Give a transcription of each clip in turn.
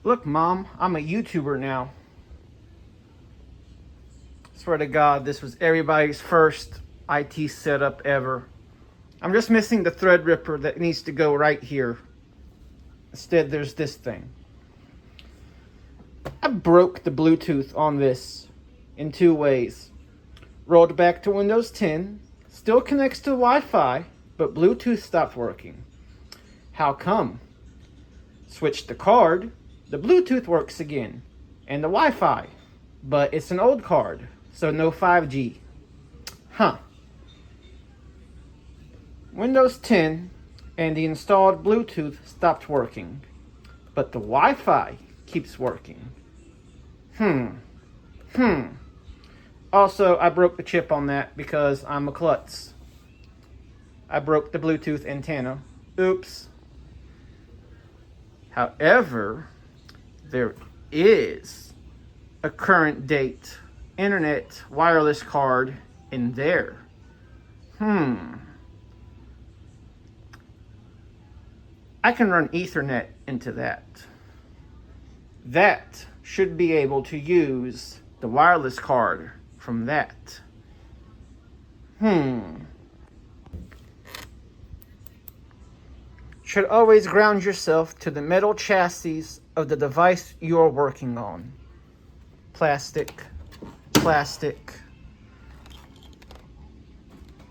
Look, Mom, I'm a YouTuber now. Swear to God, this was everybody's first IT setup ever. I'm just missing the Threadripper that needs to go right here. Instead, there's this thing. I broke the Bluetooth on this in two ways. Rolled back to Windows 10, still connects to Wi-Fi, but Bluetooth stopped working. How come? Switched the card, the Bluetooth works again, and the Wi-Fi, but it's an old card, so no 5G. Huh. Windows 10 and the installed Bluetooth stopped working, but the Wi-Fi keeps working. Also, I broke the chip on that because I'm a klutz. I broke the Bluetooth antenna. Oops. However, there is a current date internet wireless card in there. I can run Ethernet into that. That should be able to use the wireless card from that. Should always ground yourself to the metal chassis of the device you are working on. Plastic.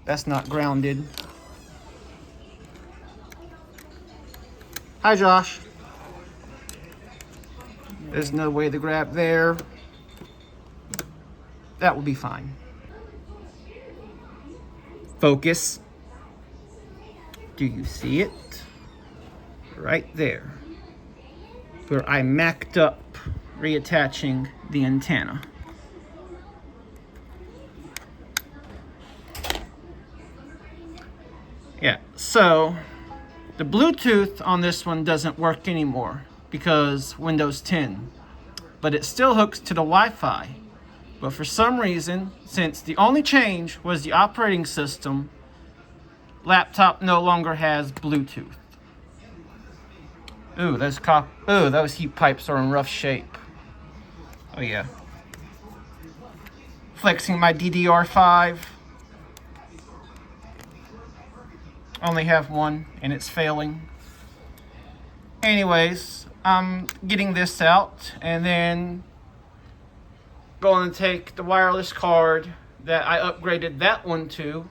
That's not grounded. Hi, Josh. There's no way to grab there. That will be fine. Focus. Do you see it? Right there. Where I macked up reattaching the antenna. Yeah, so the Bluetooth on this one doesn't work anymore because Windows 10, but it still hooks to the Wi-Fi. But for some reason, since the only change was the operating system, laptop no longer has Bluetooth. Ooh, those heat pipes are in rough shape. Oh yeah. Flexing my DDR5. Only have one and it's failing. Anyways, I'm getting this out and then going to take the wireless card that I upgraded that one to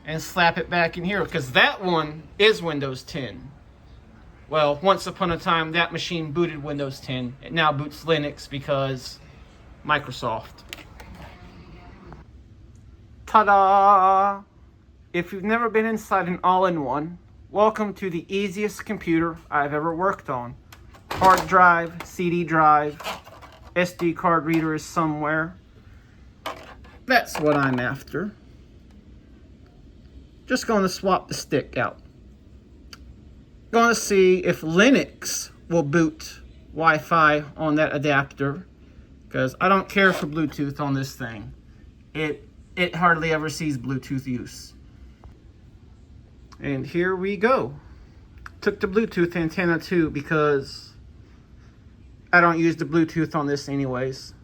and slap it back in here because that one is Windows 10. Well, once upon a time that machine booted Windows 10. It now boots Linux because Microsoft. Ta-da! If you've never been inside an all-in-one, welcome to the easiest computer I've ever worked on. Hard drive, CD drive, SD card reader is somewhere. That's what I'm after. Just going to swap the stick out. Going to see if Linux will boot Wi-Fi on that adapter, because I don't care for Bluetooth on this thing. It hardly ever sees Bluetooth use. And here we go. Took the Bluetooth antenna too because I don't use the Bluetooth on this anyways.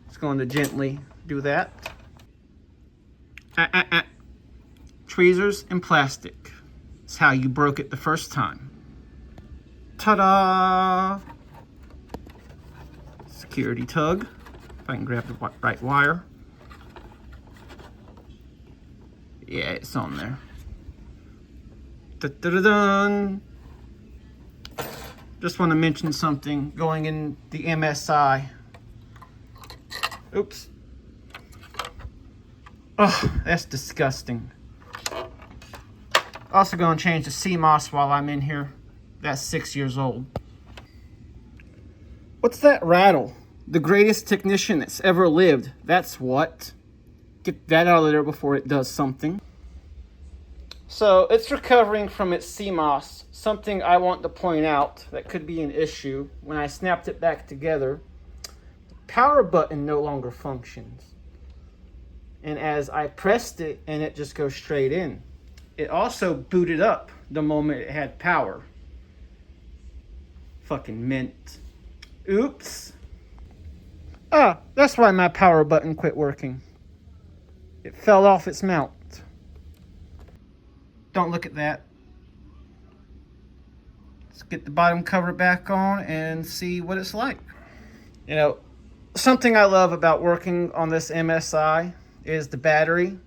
Just going to gently do that. Tweezers and plastic. It's how you broke it the first time. Ta-da! Security tug. If I can grab the right wire. Yeah, it's on there. Da-da-da-dun. Just want to mention something going in the MSI. Oops. Oh, that's disgusting. Also going to change the CMOS while I'm in here. That's 6 years old. What's that rattle? The greatest technician that's ever lived. That's what. Get that out of there before it does something. So it's recovering from its CMOS. Something I want to point out that could be an issue. When I snapped it back together, the power button no longer functions. And as I pressed it, and it just goes straight in. It also booted up the moment it had power. Fucking mint. Oops. Ah, that's why my power button quit working. It fell off its mount. Don't look at that. Let's get the bottom cover back on and see what it's like. You know, something I love about working on this MSI is the battery.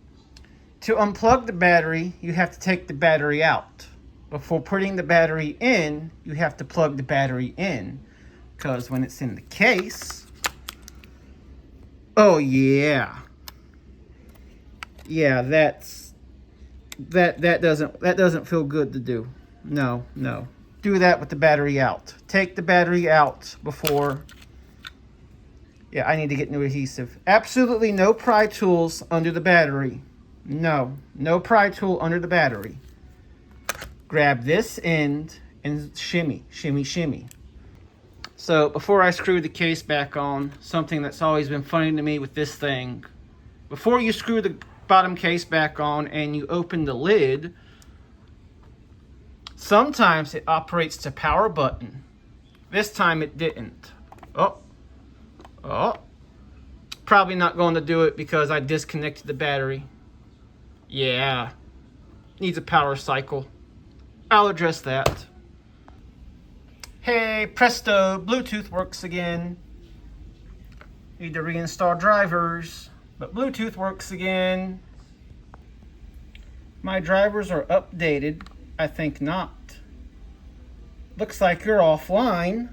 To unplug the battery, you have to take the battery out. Before putting the battery in, you have to plug the battery in. Because when it's in the case, oh yeah. Yeah, that doesn't feel good to do. No. Do that with the battery out. Take the battery out before. Yeah, I need to get new adhesive. Absolutely no pry tools under the battery. No pry tool under the battery. Grab this end and shimmy. So before I screw the case back on, something that's always been funny to me with this thing, before you screw the bottom case back on and you open the lid, sometimes it operates to power button. This time it didn't. Oh. Probably not going to do it because I disconnected the battery. Yeah. Needs a power cycle. I'll address that. Hey, presto, Bluetooth works again. Need to reinstall drivers, but Bluetooth works again. My drivers are updated. I think not. Looks like you're offline.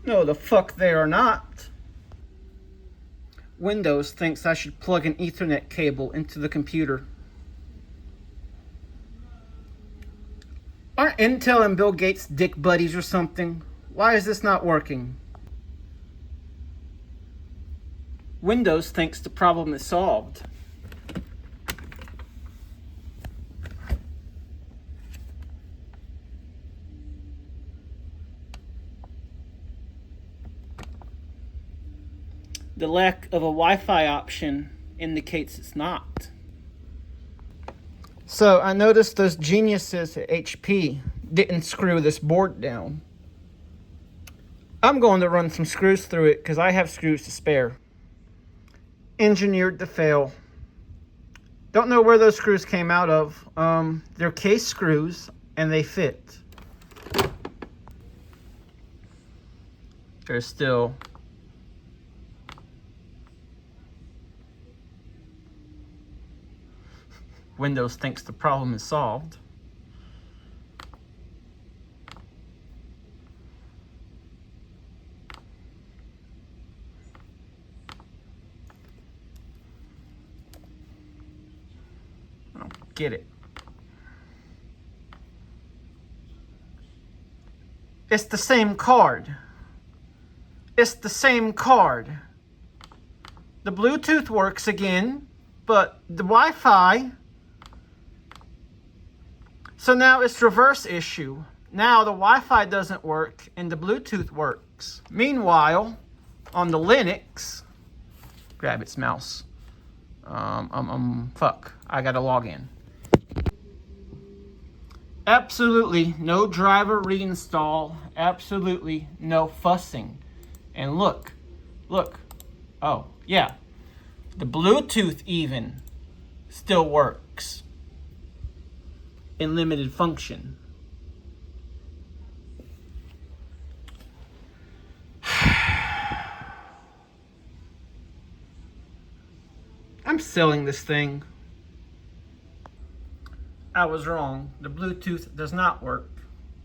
No, the fuck they are not. Windows thinks I should plug an Ethernet cable into the computer. Aren't Intel and Bill Gates dick buddies or something? Why is this not working? Windows thinks the problem is solved. The lack of a Wi-Fi option indicates it's not. So I noticed those geniuses at HP didn't screw this board down. I'm going to run some screws through it because I have screws to spare. Engineered to fail. Don't know where those screws came out of. They're case screws and they fit. There's still Windows thinks the problem is solved. I don't get it. It's the same card. It's the same card. The Bluetooth works again, but the Wi-Fi. So now it's reverse issue. Now the Wi-Fi doesn't work and the Bluetooth works. Meanwhile, on the Linux, grab its mouse. Fuck, I gotta log in. Absolutely no driver reinstall. Absolutely no fussing. And look. Oh, yeah. The Bluetooth even still works in limited function. I'm selling this thing. I was wrong. The Bluetooth does not work.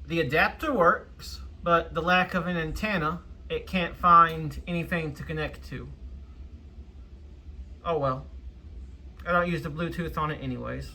The adapter works, but the lack of an antenna, it can't find anything to connect to. Oh well. I don't use the Bluetooth on it anyways.